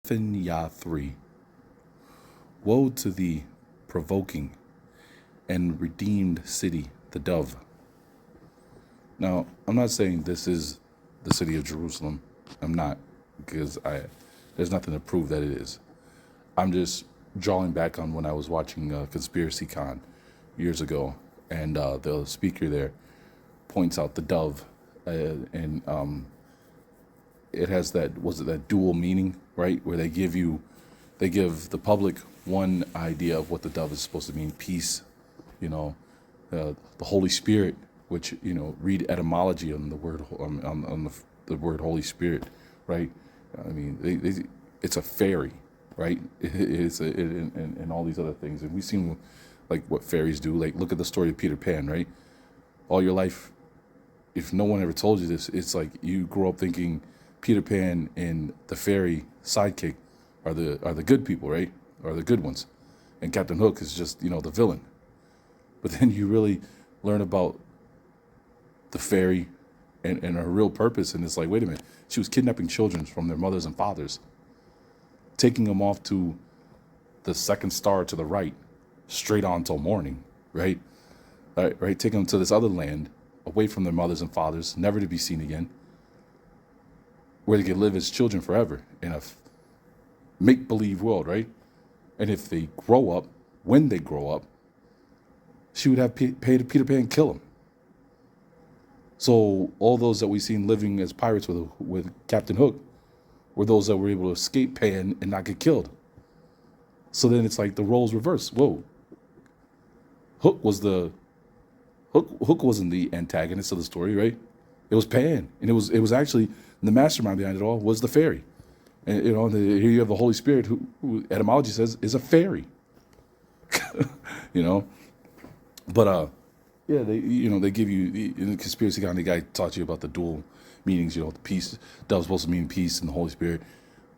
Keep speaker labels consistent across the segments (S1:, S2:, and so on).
S1: Tsefanyaw 3. Woe to the provoking and redeemed city, the dove. Now, I'm not saying this is the city of Jerusalem. I'm not, because there's nothing to prove that it is. I'm just drawing back on when I was watching Conspiracy Con years ago, and the speaker there points out the dove, and it has that dual meaning, right? Where they give the public one idea of what the dove is supposed to mean, peace, the Holy Spirit, which, read etymology on the word, on the word Holy Spirit, right? I mean, it's a fairy, right? And all these other things. And we've seen like what fairies do. Like, look at the story of Peter Pan, right? All your life, if no one ever told you this, it's like you grow up thinking Peter Pan and the fairy sidekick are the good people, right? Are the good ones. And Captain Hook is just, the villain. But then you really learn about the fairy and her real purpose, and it's like, wait a minute, she was kidnapping children from their mothers and fathers, taking them off to the second star to the right, straight on till morning, right? Right, taking them to this other land, away from their mothers and fathers, never to be seen again, where they could live as children forever in a make-believe world, right? And if they grow up, when they grow up, she would have paid Peter Pan kill them. So all those that we seen living as pirates with Captain Hook were those that were able to escape Pan and not get killed. So then it's like the roles reverse. Whoa. Hook wasn't the antagonist of the story, right? It was Pan, and it was actually the mastermind behind it all was the fairy. And here you have the Holy Spirit, who etymology says is a fairy. But yeah, they give you in the conspiracy kind of guy taught you about the dual meanings. The peace dove's supposed to mean peace and the Holy Spirit,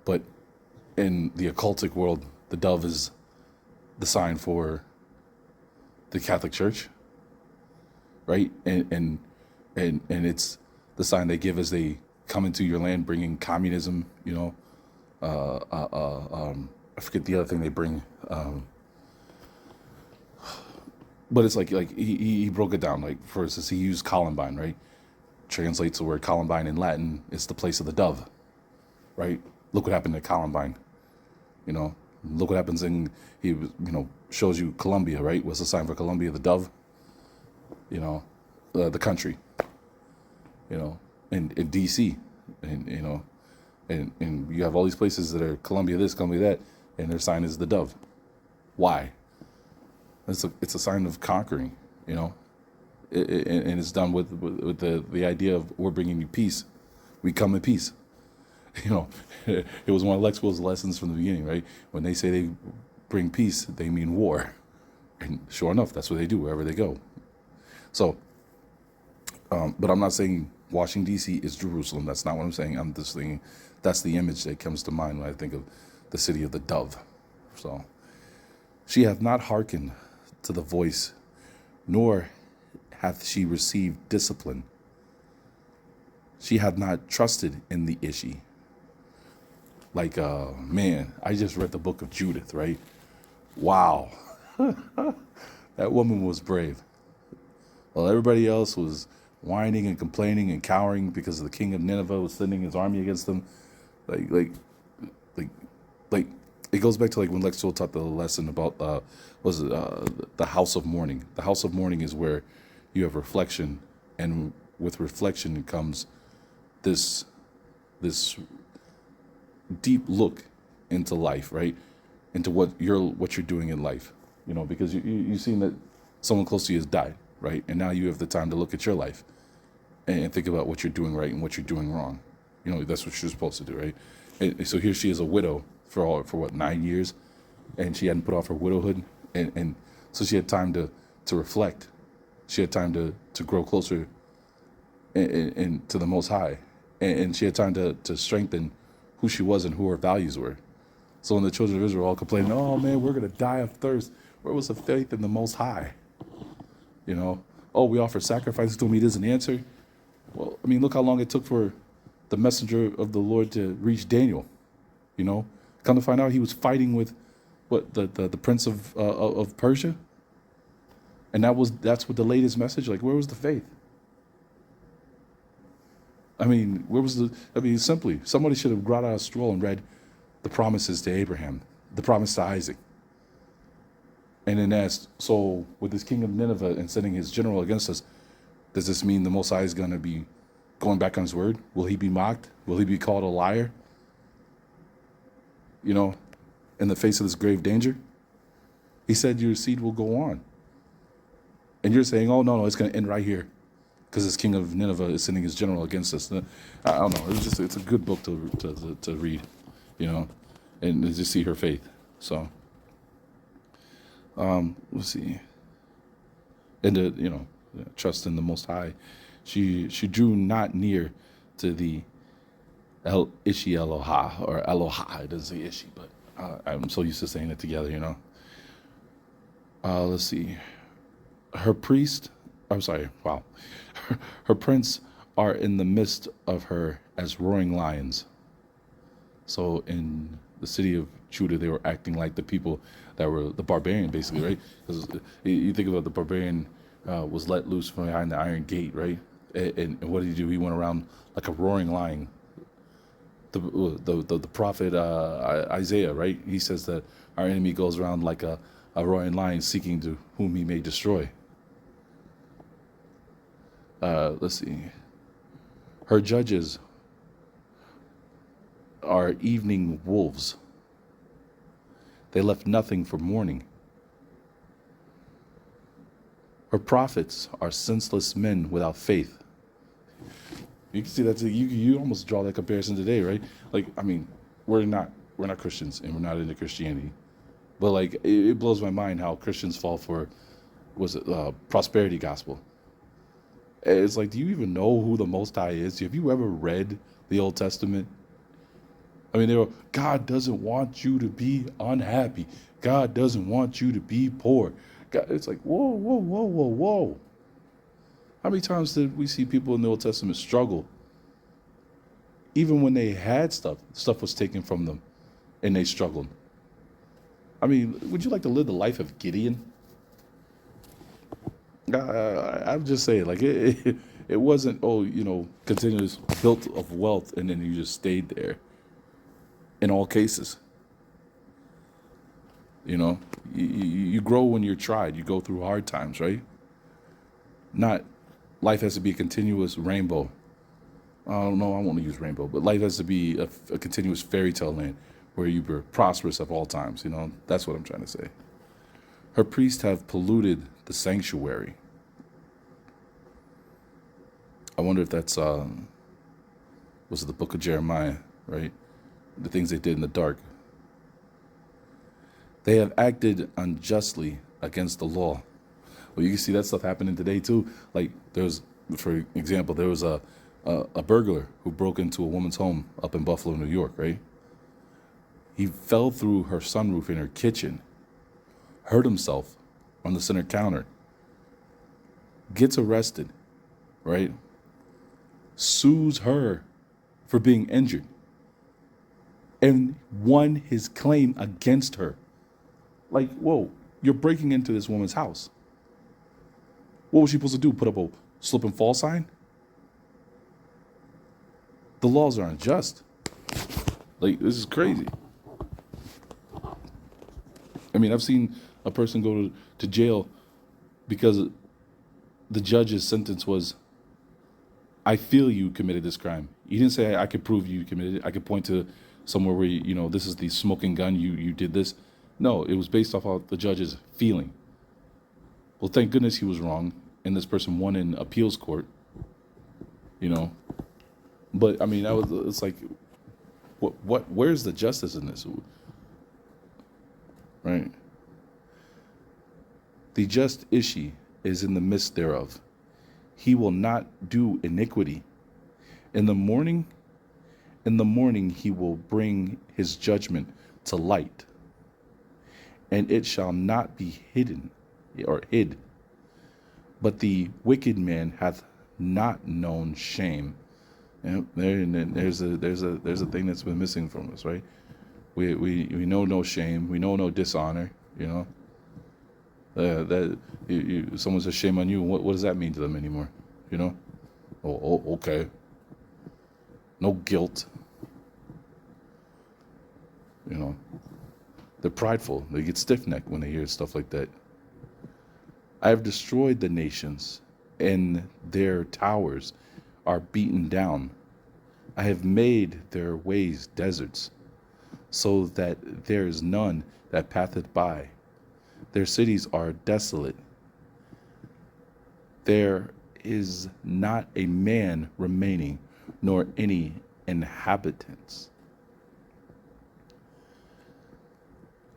S1: but in the occultic world, the dove is the sign for the Catholic Church, right? And it's the sign they give as they come into your land, bringing communism. I forget the other thing they bring. But it's like he broke it down. Like, for instance, he used Columbine, right? Translates the word Columbine in Latin. It's the place of the dove, right? Look what happened at Columbine. Look what happens he shows you Columbia, right? What's the sign for Columbia? The dove. The country. In D.C. and you have all these places that are Columbia this, Columbia that, and their sign is the dove. Why? It's a sign of conquering, and it's done with the idea of we're bringing you peace. We come in peace. It was one of Lexwell's lessons from the beginning, right? When they say they bring peace, they mean war. And sure enough, that's what they do wherever they go. So, but I'm not saying Washington, D.C. is Jerusalem. That's not what I'm saying. I'm just saying that's the image that comes to mind when I think of the city of the dove. So, she hath not hearkened to the voice, nor hath she received discipline. She hath not trusted in the Ishi. Like, man, I just read the book of Judith, right? Wow. That woman was brave. While everybody else was whining and complaining and cowering because the king of Nineveh was sending his army against them. Like, it goes back to like when Lex Tool taught the lesson about the house of mourning. The house of mourning is where you have reflection, and with reflection comes this deep look into life, right? Into what you're doing in life, because you've seen that someone close to you has died, right? And now you have the time to look at your life and think about what you're doing right and what you're doing wrong. That's what you're supposed to do, right? And so here she is, a widow for 9 years, and she hadn't put off her widowhood, and so she had time to reflect. She had time to grow closer and to the Most High, and she had time to strengthen who she was and who her values were. So when the children of Israel all complaining, oh man, we're gonna die of thirst, where was the faith in the Most High? Oh, we offer sacrifices to him, he doesn't answer. Well, I mean, look how long it took for the messenger of the Lord to reach Daniel. Come to find out, he was fighting with the prince of Persia, and that's what delayed his message. Like, where was the faith? I mean, simply, somebody should have brought out a scroll and read the promises to Abraham, the promise to Isaac, and then asked, so with this king of Nineveh and sending his general against us, does this mean the Most High is going to be going back on his word? Will he be mocked? Will he be called a liar? You know, in the face of this grave danger? He said your seed will go on. And you're saying, oh, no, it's going to end right here because this king of Nineveh is sending his general against us. I don't know. It's a good book to read, you know, and just see her faith. So, let's see. And to, trust in the Most High. She drew not near to the Ishi Eloha, or Eloha. It doesn't say Ishi, but I'm so used to saying it together, let's see. Her priest, I'm sorry, wow. Her prince are in the midst of her as roaring lions. So in the city of Judah, they were acting like the people that were the barbarian, basically, right? Because you think about the barbarian was let loose from behind the iron gate, right? And what did he do? He went around like a roaring lion. The prophet Isaiah, right? He says that our enemy goes around like a roaring lion seeking to whom he may destroy. Let's see. Her judges are evening wolves. They left nothing for morning. Her prophets are senseless men without faith. You can see that you almost draw that comparison today, right? Like, I mean, we're not Christians and we're not into Christianity, but like it blows my mind how Christians fall for prosperity gospel. It's like, do you even know who the Most High is? Have you ever read the Old Testament? I mean, God doesn't want you to be unhappy. God doesn't want you to be poor. God, it's like, whoa, whoa, whoa, whoa, whoa. How many times did we see people in the Old Testament struggle? Even when they had stuff was taken from them and they struggled. I mean, would you like to live the life of Gideon? I'm just saying, like, it wasn't, continuous built of wealth and then you just stayed there in all cases. You grow when you're tried. You go through hard times, right? Not life has to be a continuous rainbow. I don't know, I won't use rainbow, but life has to be a continuous fairy tale land where you were prosperous at all times. That's what I'm trying to say. Her priests have polluted the sanctuary. I wonder if that's was it the book of Jeremiah, right? The things they did in the dark. They have acted unjustly against the law. Well, you can see that stuff happening today too. Like for example, there was a burglar who broke into a woman's home up in Buffalo, New York, right? He fell through her sunroof in her kitchen, hurt himself on the center counter, gets arrested, right? Sues her for being injured and won his claim against her. Like, whoa, you're breaking into this woman's house. What was she supposed to do? Put up a slip and fall sign? The laws are unjust. Like, this is crazy. I mean, I've seen a person go to jail because the judge's sentence was, I feel you committed this crime. He didn't say I could prove you committed it. I could point to somewhere where, this is the smoking gun, you did this. No, it was based off of the judge's feeling. Well, thank goodness he was wrong, and this person won in appeals court, But, I mean, it's like, where's the justice in this? Right? The just Ishi is in the midst thereof. He will not do iniquity. In the morning he will bring his judgment to light, and it shall not be hidden or hid. But the wicked man hath not known shame. There's a thing that's been missing from us, right? We know no shame. We know no dishonor. You know, that someone says shame on you. What does that mean to them anymore? You know, okay, no guilt. You know, they're prideful. They get stiff necked when they hear stuff like that. I have destroyed the nations, and their towers are beaten down. I have made their ways deserts, so that there is none that passeth by. Their cities are desolate. There is not a man remaining, nor any inhabitants.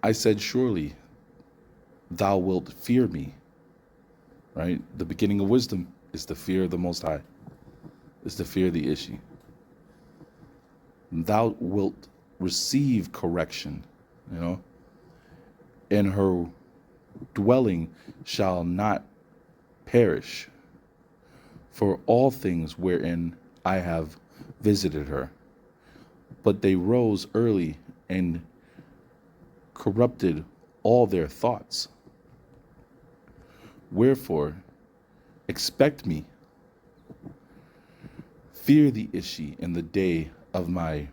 S1: I said, surely thou wilt fear me. Right? The beginning of wisdom is the fear of the Most High. Is the fear of the Ishi. Thou wilt receive correction, you know, and her dwelling shall not perish, for all things wherein I have visited her. But they rose early and corrupted all their thoughts. Wherefore, expect me, fear the Ishi in the day of my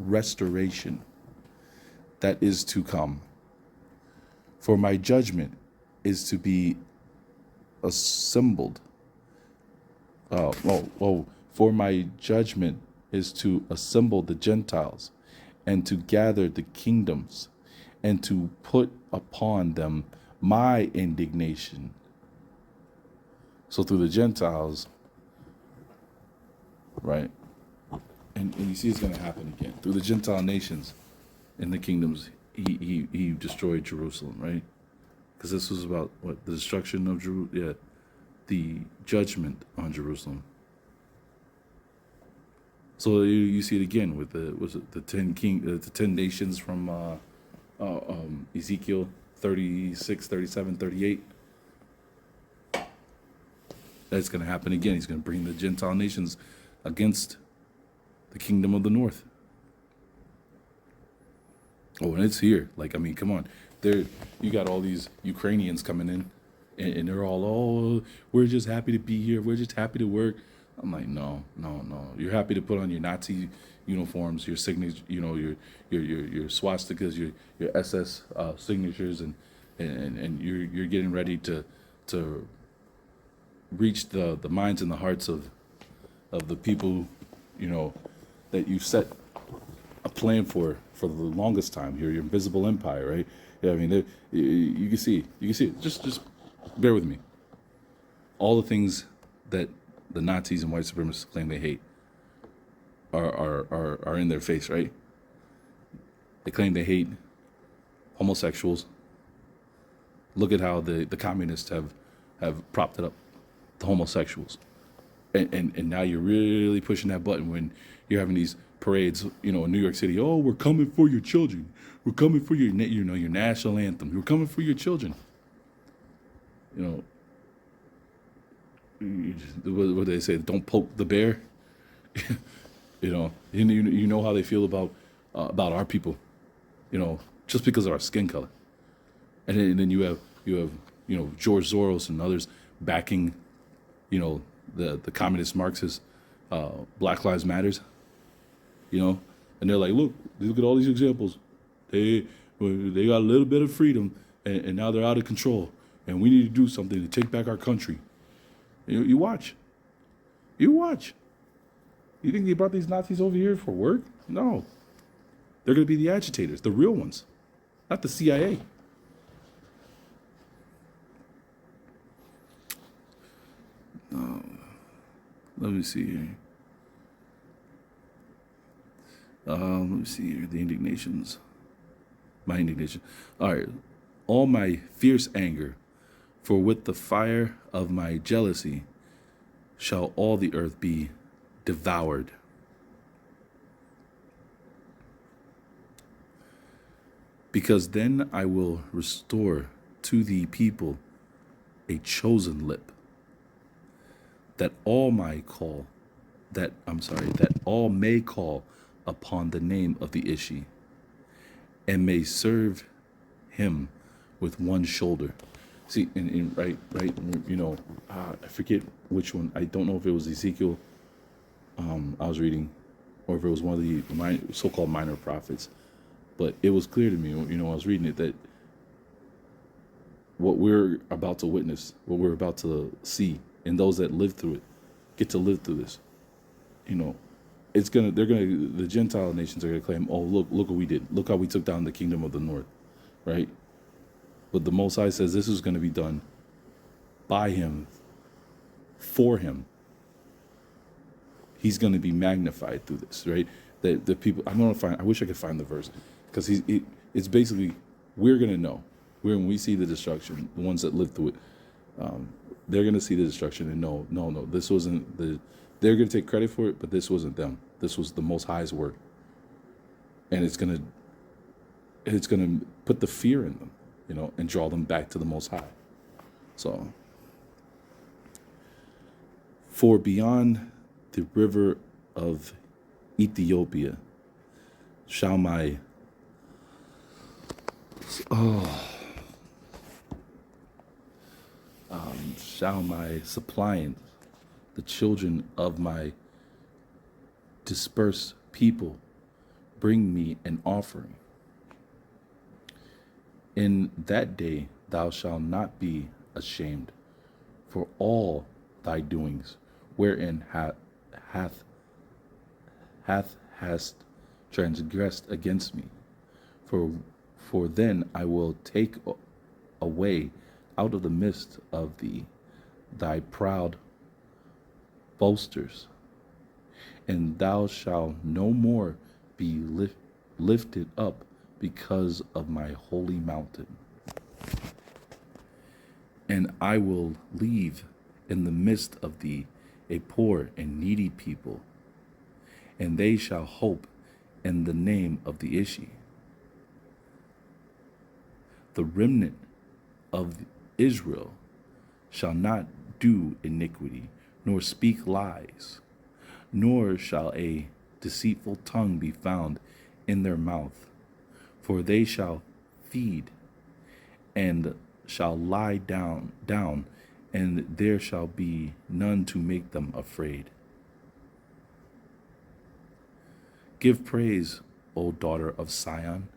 S1: restoration that is to come. For my judgment is to be assembled. For my judgment is to assemble the Gentiles and to gather the kingdoms and to put upon them my indignation. So through the Gentiles, right? And you see it's going to happen again. Through the Gentile nations and the kingdoms, he destroyed Jerusalem, right? Because this was about what? The destruction of Jerusalem? Yeah, the judgment on Jerusalem. So you see it again with the 10 nations from Ezekiel 36, 37, 38. That's going to happen again. He's going to bring the Gentile nations against the kingdom of the north. Oh, and it's here. Like, I mean, come on. You got all these Ukrainians coming in, and they're all, oh, we're just happy to be here. We're just happy to work. I'm like, no. You're happy to put on your Nazi uniforms, your signatures, you know, your swastikas, your SS signatures, and you're getting ready to reach the minds and the hearts of the people, you know, that you set a plan for the longest time. Your invisible empire, right? Yeah, I mean, you can see it. Just bear with me. All the things that the Nazis and white supremacists claim they hate are in their face, right? They claim they hate homosexuals. Look at how the communists have propped it up, the homosexuals. And now you're really pushing that button when you're having these parades, you know, in New York City. Oh, we're coming for your children. We're coming for your national anthem. We're coming for your children. You know, what do they say? Don't poke the bear. You know how they feel about our people. You know, just because of our skin color. And then you have George Soros and others backing, you know, the communist Marxist Black Lives Matters. You know, and they're like, look at all these examples. They got a little bit of freedom, and now they're out of control, and we need to do something to take back our country. You watch. You think they brought these Nazis over here for work? No. They're going to be the agitators, the real ones, not the CIA. Let me see here. The indignations. My indignation. All right. All my fierce anger, for with the fire of my jealousy shall all the earth be devoured. Because then I will restore to the people a chosen lip, that all may call that all may call upon the name of the Ishi, and may serve him with one shoulder. See, right, I forget which one. I don't know if it was Ezekiel I was reading, or if it was one of the so-called minor prophets. But it was clear to me, I was reading it, that what we're about to witness, what we're about to see, and those that live through it, get to live through this. The Gentile nations are gonna claim, oh, look what we did. Look how we took down the kingdom of the north, right? But the Most High says this is gonna be done by him, for him. He's gonna be magnified through this, right? The people, I wish I could find the verse, because it's basically, we're gonna know. When we see the destruction, the ones that live through it, they're gonna see the destruction and no, this wasn't they're gonna take credit for it, but this wasn't them. This was the Most High's work, and it's gonna put the fear in them, and draw them back to the Most High. So, for beyond the river of Ethiopia shall my suppliant, the children of my dispersed people, bring me an offering. In that day thou shalt not be ashamed for all thy doings, wherein hast transgressed against me. For then I will take away out of the midst of thee thy proud boasters, and thou shalt no more be lifted up because of my holy mountain. And I will leave in the midst of thee a poor and needy people, and they shall hope in the name of the Ishi. The remnant of Israel shall not do iniquity, nor speak lies, nor shall a deceitful tongue be found in their mouth. For they shall feed and shall lie down, and there shall be none to make them afraid. Give praise, O daughter of Sion.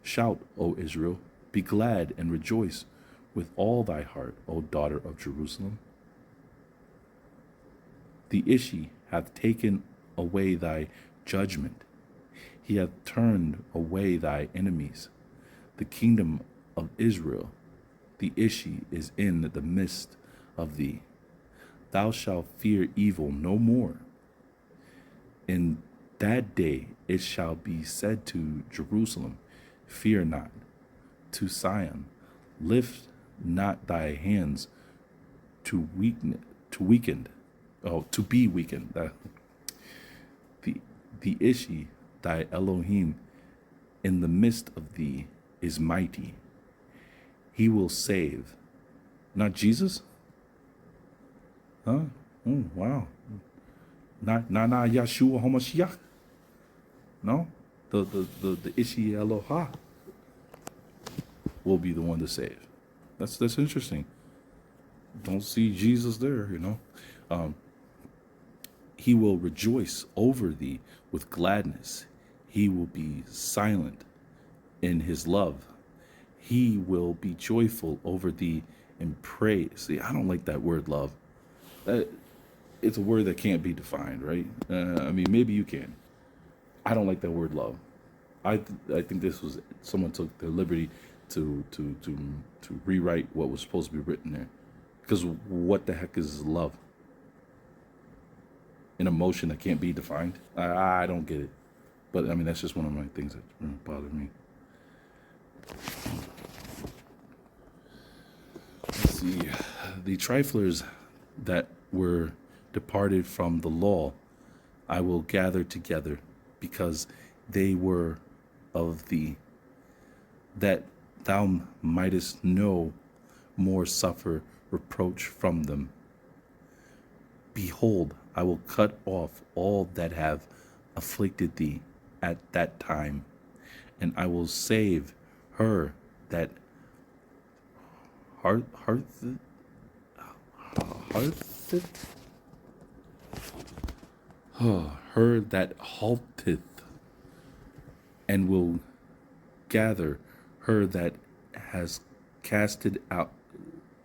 S1: Shout, O Israel. Be glad and rejoice with all thy heart, O daughter of Jerusalem. The Ishi hath taken away thy judgment. He hath turned away thy enemies. The kingdom of Israel, the Ishi, is in the midst of thee. Thou shalt fear evil no more. In that day it shall be said to Jerusalem, fear not. To Sion, lift not thy hands to be weakened. The Ishi, thy Elohim, in the midst of thee is mighty. He will save. Not Jesus? Huh? Oh, wow. Not Yeshua HaMashiach. No? The Ishi Eloha will be the one to save. That's interesting. Don't see Jesus there, He will rejoice over thee with gladness. He will be silent in his love. He will be joyful over thee in praise. See, I don't like that word love. It's a word that can't be defined, right? Maybe you can. I don't like that word love. I think this was, someone took the liberty to rewrite what was supposed to be written there. Because what the heck is love? An emotion that can't be defined? I don't get it. But that's just one of my things that bother me. Let's see. The triflers that were departed from the law, I will gather together, because they were of thee, that thou mightest no more suffer reproach from them. Behold, I will cut off all that have afflicted thee at that time, and I will save her that hearteth, hearteth, her that halteth, and will gather her that has casted out.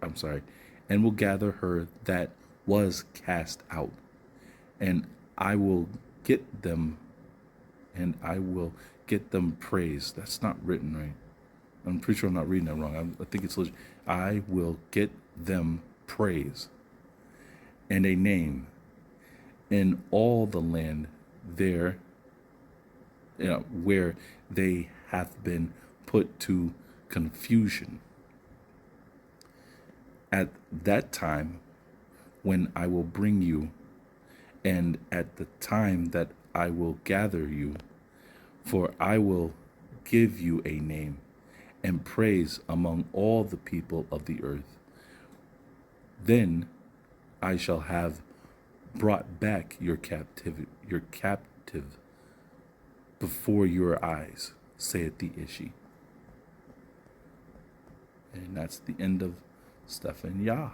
S1: I'm sorry, and will gather her that was cast out, and I will get them, and I will get them praise. That's not written right. I'm pretty sure I'm not reading that wrong. I think it's legit. I will get them praise and a name in all the land there, where they hath been put to confusion. At that time when I will bring you, and at the time that I will gather you, for I will give you a name and praise among all the people of the earth. Then I shall have brought back your captive before your eyes, saith the Ishi. And that's the end of Tsefanyaw.